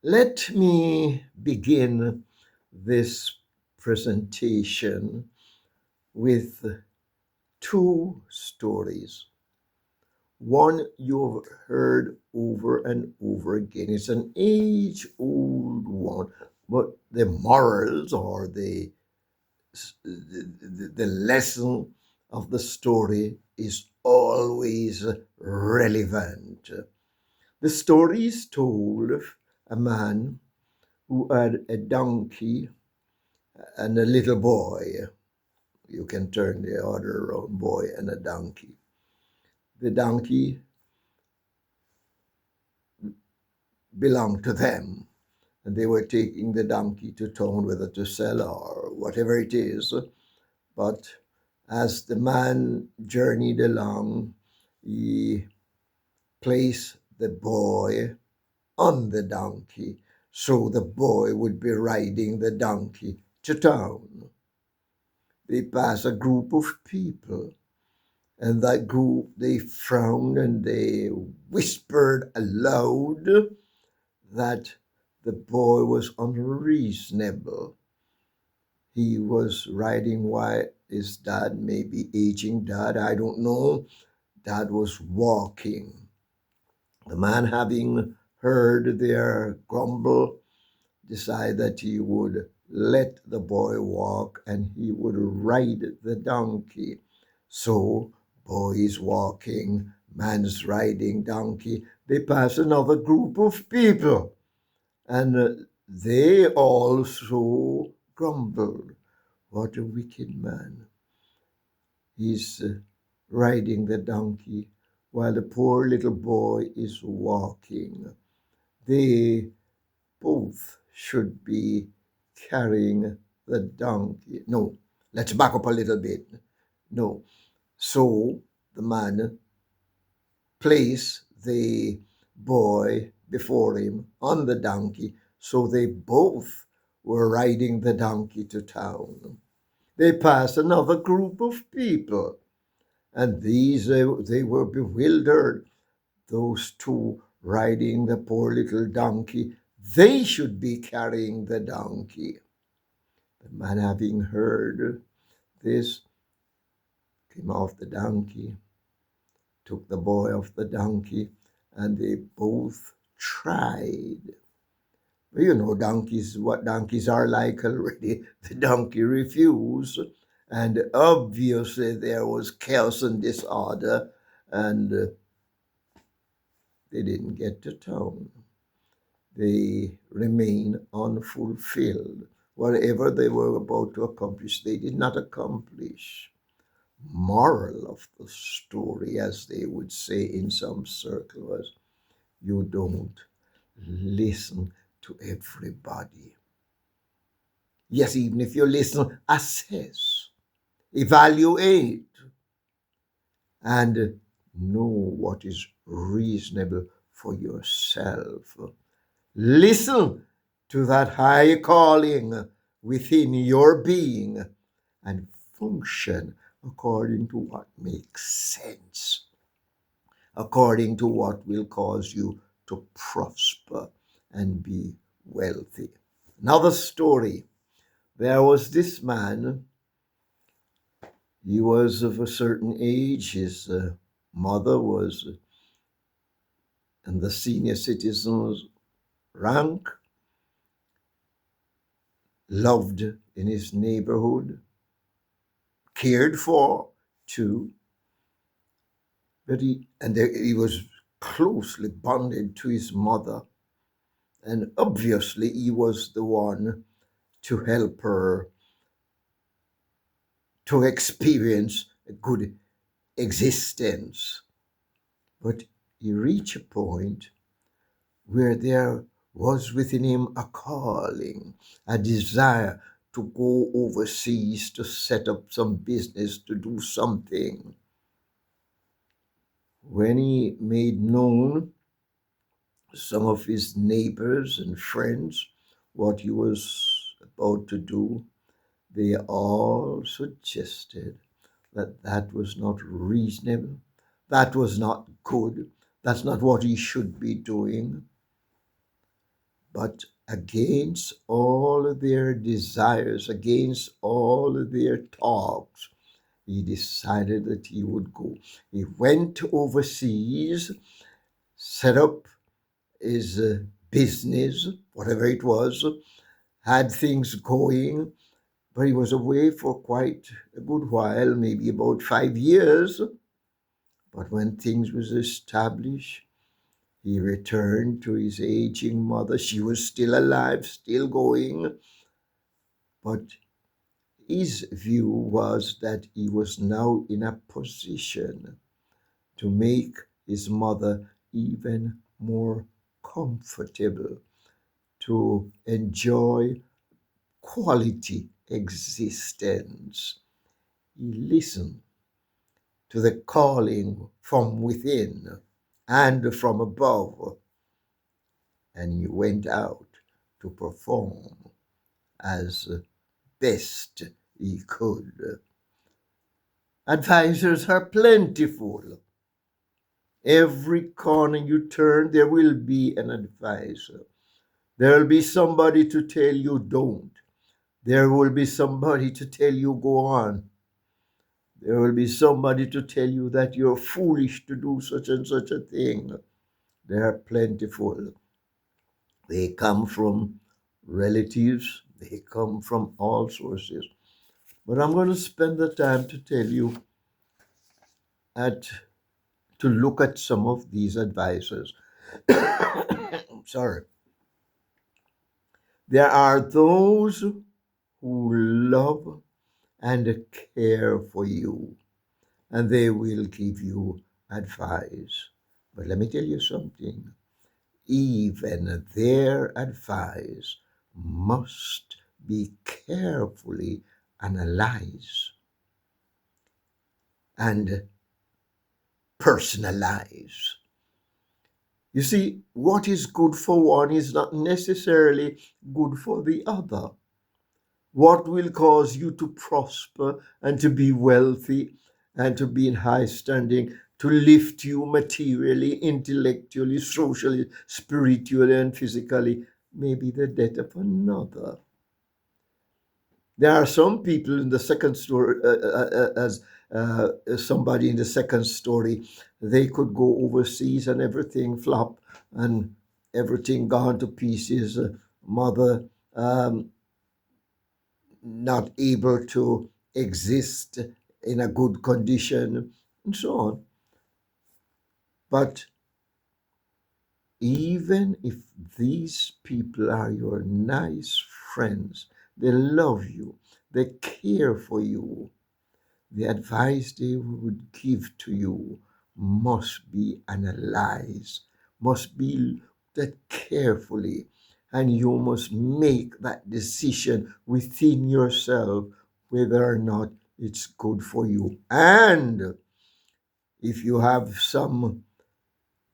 Let me begin this presentation with two stories. One you've heard over and over again. It's an age old one, but the morals or the lesson of the story is always relevant. The story is told of a man who had a donkey and a little boy. You can turn the order around, boy and a donkey. The donkey belonged to them, and they were taking the donkey to town, whether to sell or whatever it is. But as the man journeyed along, he placed the boy on the donkey, so the boy would be riding the donkey to town. They passed a group of people, and that group, they frowned and they whispered aloud that the boy was unreasonable. He was riding while his dad, maybe aging dad, I don't know, dad was walking. The man, having heard their grumble, decided that he would let the boy walk and he would ride the donkey. So, boy is walking, man's riding donkey. They pass another group of people, and they also grumbled. What a wicked man. He's riding the donkey while the poor little boy is walking. They both should be carrying the donkey. No, let's back up a little bit. No. So the man placed the boy before him on the donkey, so they both were riding the donkey to town. They passed another group of people, and these they were bewildered. Those two riding the poor little donkey, they should be carrying the donkey. The man, having heard this, came off the donkey, took the boy off the donkey, and they both tried. Well, you know, donkeys, what donkeys are like already. The donkey refused, and obviously there was chaos and disorder, and they didn't get to town. They remain unfulfilled. Whatever they were about to accomplish, they did not accomplish. Moral of the story, as they would say in some circles, you don't listen to everybody. Yes, even if you listen, assess, evaluate, and know what is reasonable for yourself. Listen to that high calling within your being and function according to what makes sense, according to what will cause you to prosper and be wealthy. Another story. There was this man. He was of a certain age. His mother was in the senior citizen's rank, loved in his neighborhood, cared for too. But he was closely bonded to his mother, and obviously he was the one to help her to experience a good existence. But he reached a point where there was within him a calling, a desire to go overseas, to set up some business, to do something. When he made known some of his neighbors and friends what he was about to do, they all suggested that that was not reasonable, that was not good, that's not what he should be doing. But against all their desires, against all their talks, he decided that he would go. He went overseas, set up his business, whatever it was, had things going, but he was away for quite a good while, maybe about 5 years. But when things was established, he returned to his aging mother. She was still alive, still going, but his view was that he was now in a position to make his mother even more comfortable, to enjoy quality existence. He listened to the calling from within and from above, and he went out to perform as best he could. Advisors are plentiful. Every corner you turn, there will be an advisor. There will be somebody to tell you don't. There will be somebody to tell you go on. There will be somebody to tell you that you're foolish to do such and such a thing. They are plentiful. They come from relatives, they come from all sources. But I'm going to spend the time to tell you at to look at some of these advisors. Sorry. There are those who love and care for you, and they will give you advice. But let me tell you something. Even their advice must be carefully analyzed and personalized. You see, what is good for one is not necessarily good for the other. What will cause you to prosper and to be wealthy and to be in high standing, to lift you materially, intellectually, socially, spiritually, and physically, may be the death of another. There are some people in the second story, as somebody in the second story, they could go overseas and everything flop and everything gone to pieces. Mother not able to exist in a good condition, and so on. But even if these people are your nice friends, they love you, they care for you, the advice they would give to you must be analyzed, must be looked at carefully, and you must make that decision within yourself whether or not it's good for you. And if you have some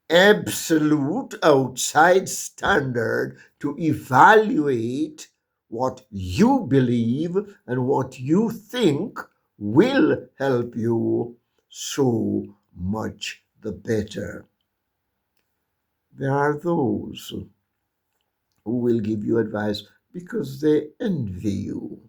absolute outside standard to evaluate what you believe and what you think will help you, so much the better. There are those who will give you advice because they envy you.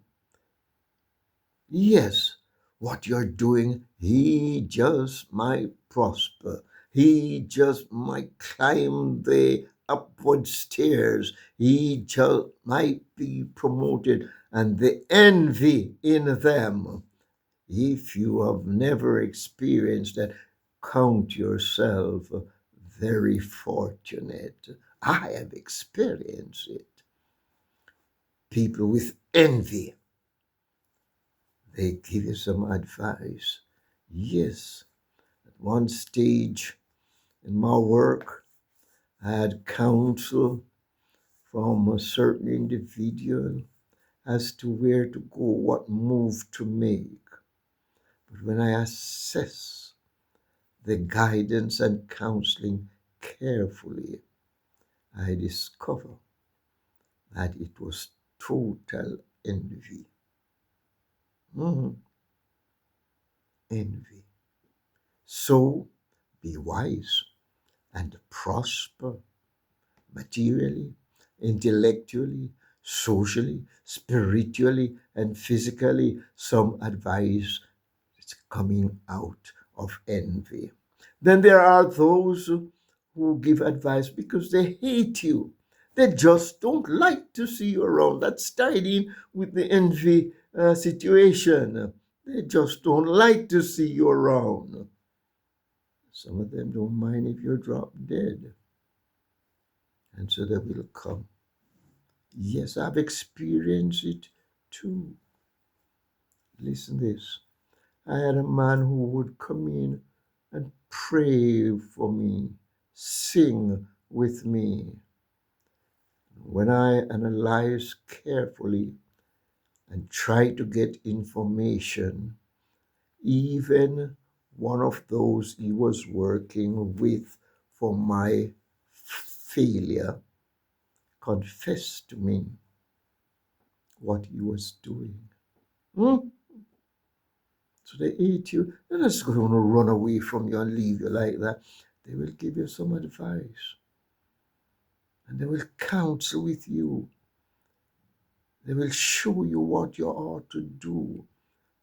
Yes, what you're doing, he just might prosper. He just might climb the upward stairs. He just might be promoted. And the envy in them, if you have never experienced that, count yourself very fortunate. I have experienced it. People with envy, they give you some advice. Yes, at one stage in my work, I had counsel from a certain individual as to where to go, what move to make. But when I assess the guidance and counseling carefully, I discover that it was total envy. Mhm. Envy. So be wise and prosper materially intellectually, socially, spiritually, and physically. Some advice is coming out of envy. Then there are those who give advice because they hate you. They just don't like to see you around. That's tied in with the envy situation. They just don't like to see you around. Some of them don't mind if you're drop dead. And so they will come. Yes, I've experienced it too. Listen this. I had a man who would come in and pray for me, sing with me. When I analyze carefully and try to get information, even one of those he was working with for my failure confessed to me what he was doing. Hmm? So they hate you. They're not just going to run away from you and leave you like that. They will give you some advice and they will counsel with you. They will show you what you ought to do.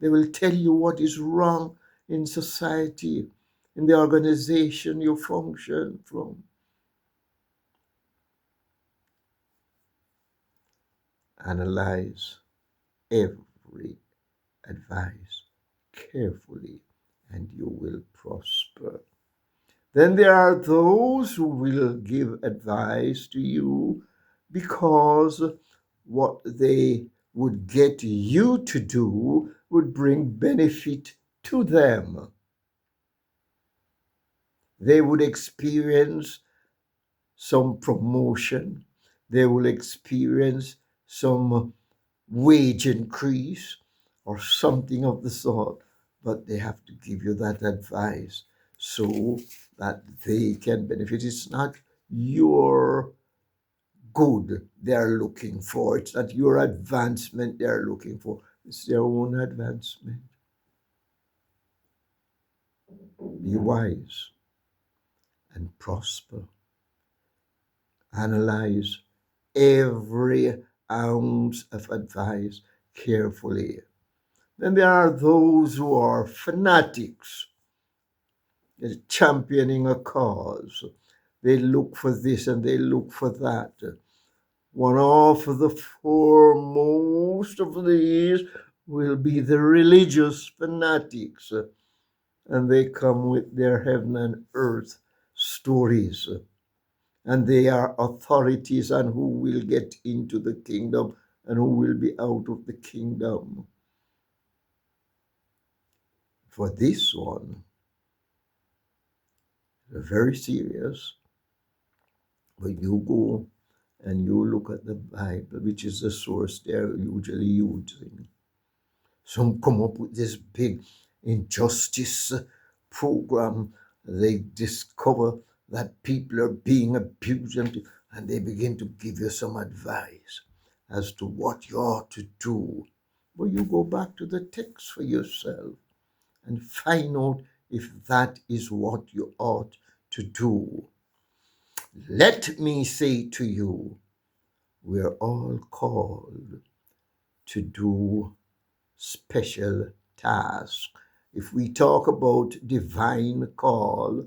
They will tell you what is wrong in society, in the organization you function from. Analyze every advice carefully and you will prosper. Then there are those who will give advice to you because what they would get you to do would bring benefit to them. They would experience some promotion, they will experience some wage increase or something of the sort, but they have to give you that advice so that they can benefit. It's not your good they're looking for, it's not your advancement they're looking for, it's their own advancement. Be wise and prosper. Analyze every ounce of advice carefully. Then there are those who are fanatics, championing a cause. They look for this and they look for that. One of the foremost of these will be the religious fanatics, and they come with their heaven and earth stories, and they are authorities on who will get into the kingdom and who will be out of the kingdom. For this one, they're very serious. But you go and you look at the Bible, which is the source they're usually using. Some come up with this big injustice program. They discover that people are being abused and they begin to give you some advice as to what you ought to do. But you go back to the text for yourself and find out if that is what you ought to do. Let me say to you, we're all called to do special tasks. If we talk about divine call,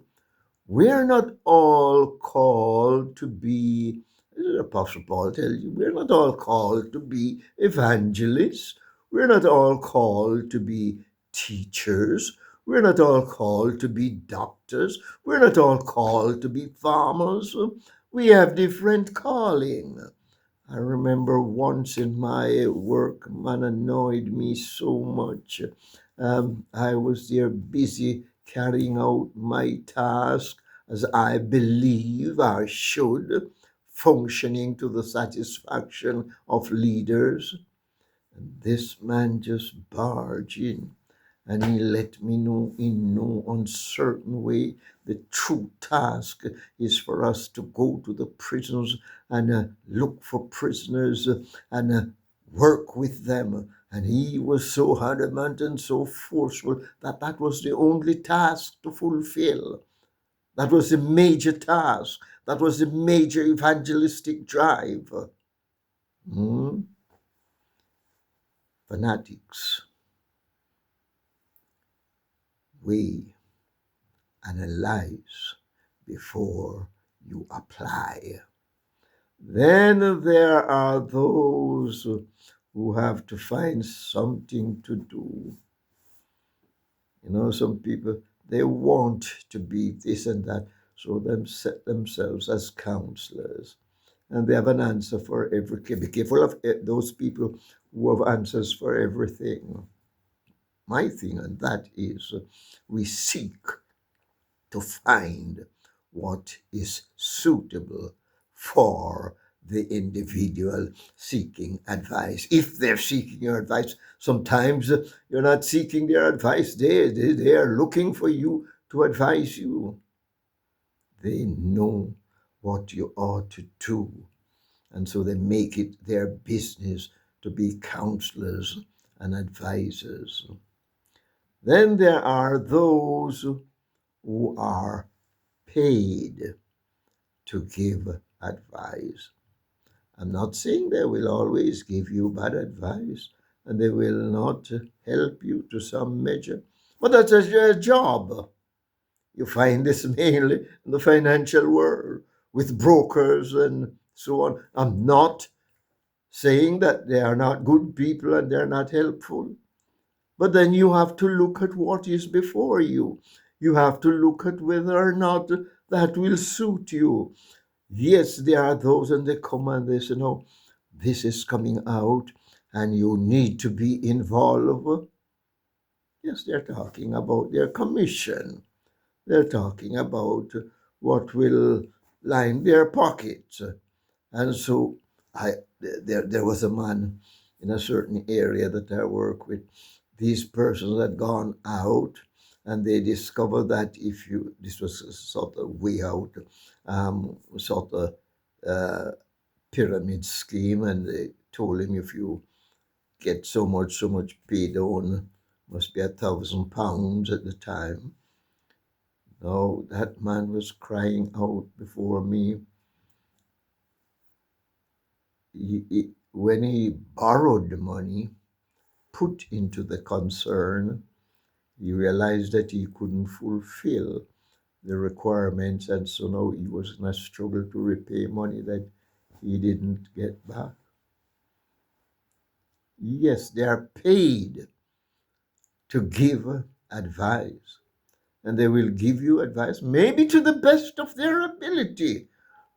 we're not all called to be, as Apostle Paul tells you, we're not all called to be evangelists. We're not all called to be teachers. We're not all called to be doctors. We're not all called to be farmers. We have different calling. I remember once in my work, man annoyed me so much. I was there busy carrying out my task as I believe I should, functioning to the satisfaction of leaders. And this man just barged in and he let me know in no uncertain way the true task is for us to go to the prisons and look for prisoners and work with them. And he was so adamant and so forceful that that was the only task to fulfill. That was the major task. That was the major evangelistic drive. Hmm? Fanatics, we analyze before you apply. Then there are those who have to find something to do. You know, some people, they want to be this and that, so they set themselves as counselors. And they have an answer for everything. Be careful of those people who have answers for everything. My thing, and that is, we seek to find what is suitable for the individual seeking advice. If they're seeking your advice, sometimes you're not seeking their advice, they are looking for you to advise you. They know what you ought to do, and so they make it their business to be counselors and advisors. Then there are those who are paid to give advice. I'm not saying they will always give you bad advice and they will not help you to some measure, but that's their job. You find this mainly in the financial world with brokers and so on. I'm not saying that they are not good people and they're not helpful, but then you have to look at what is before you. You have to look at whether or not that will suit you. Yes, there are those and they come and they say, no, this is coming out and you need to be involved. Yes, they're talking about their commission. They're talking about what will line their pockets. And so there was a man in a certain area that I work with. These persons had gone out and they discovered that if you, this was a sort of way out, sort of uh, pyramid scheme, and they told him if you get so much paid on, must be £1,000 at the time. No, that man was crying out before me. When he borrowed the money, put into the concern, he realized that he couldn't fulfill the requirements, and so now he was in a struggle to repay money that he didn't get back. Yes, they are paid to give advice, and they will give you advice, maybe to the best of their ability,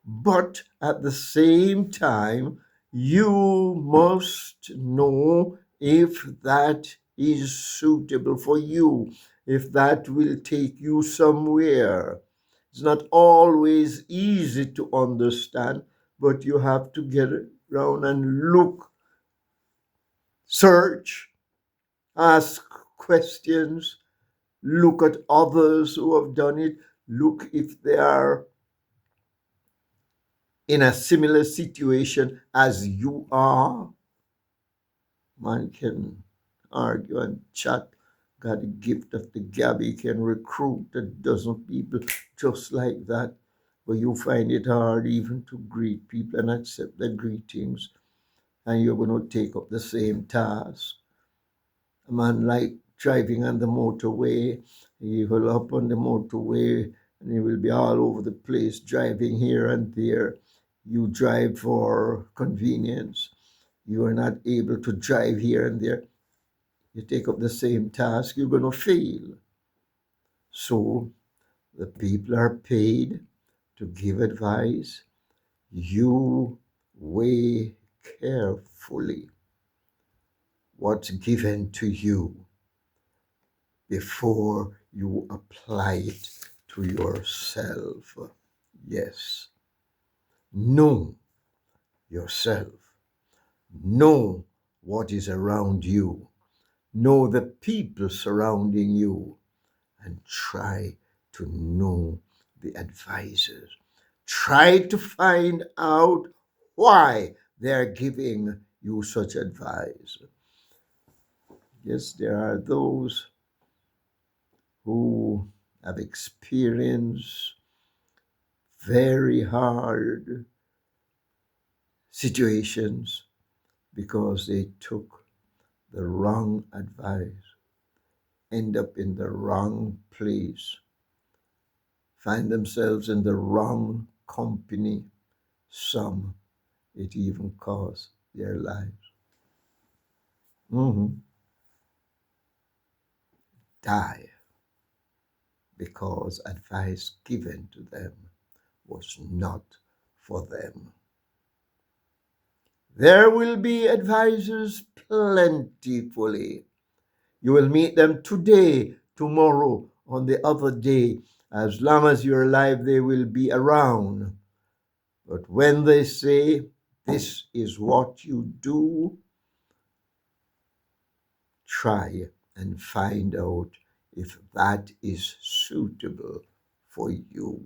but at the same time, you must know if that is suitable for you, if that will take you somewhere. It's not always easy to understand, but you have to get around and look, search, ask questions, look at others who have done it, look if they are in a similar situation as you are. Man can argue and chat, got the gift of the gab. He can recruit a dozen people just like that. But you find it hard even to greet people and accept their greetings. And you're going to take up the same task. A man like driving on the motorway, he will up on the motorway and he will be all over the place, driving here and there. You drive for convenience. You are not able to drive here and there. You take up the same task, you're going to fail. So the people are paid to give advice. You weigh carefully what's given to you before you apply it to yourself. Yes. Know yourself. Know what is around you. Know the people surrounding you and try to know the advisors. Try to find out why they're giving you such advice. Yes, there are those who have experienced very hard situations because they took the wrong advice, end up in the wrong place, find themselves in the wrong company. Some, it even cost their lives. Die because advice given to them was not for them. There will be advisors plentifully. You will meet them today, tomorrow, on the other day. As long as you're alive, they will be around. But when they say, this is what you do, try and find out if that is suitable for you.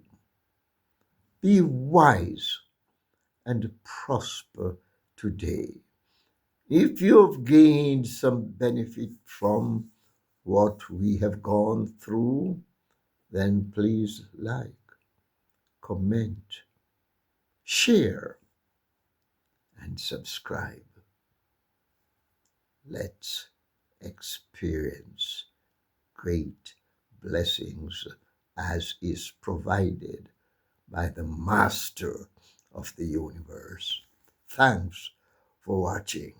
Be wise and prosper today. If you have gained some benefit from what we have gone through, then please like, comment, share, and subscribe. Let's experience great blessings as is provided by the Master of the universe. Thanks for watching.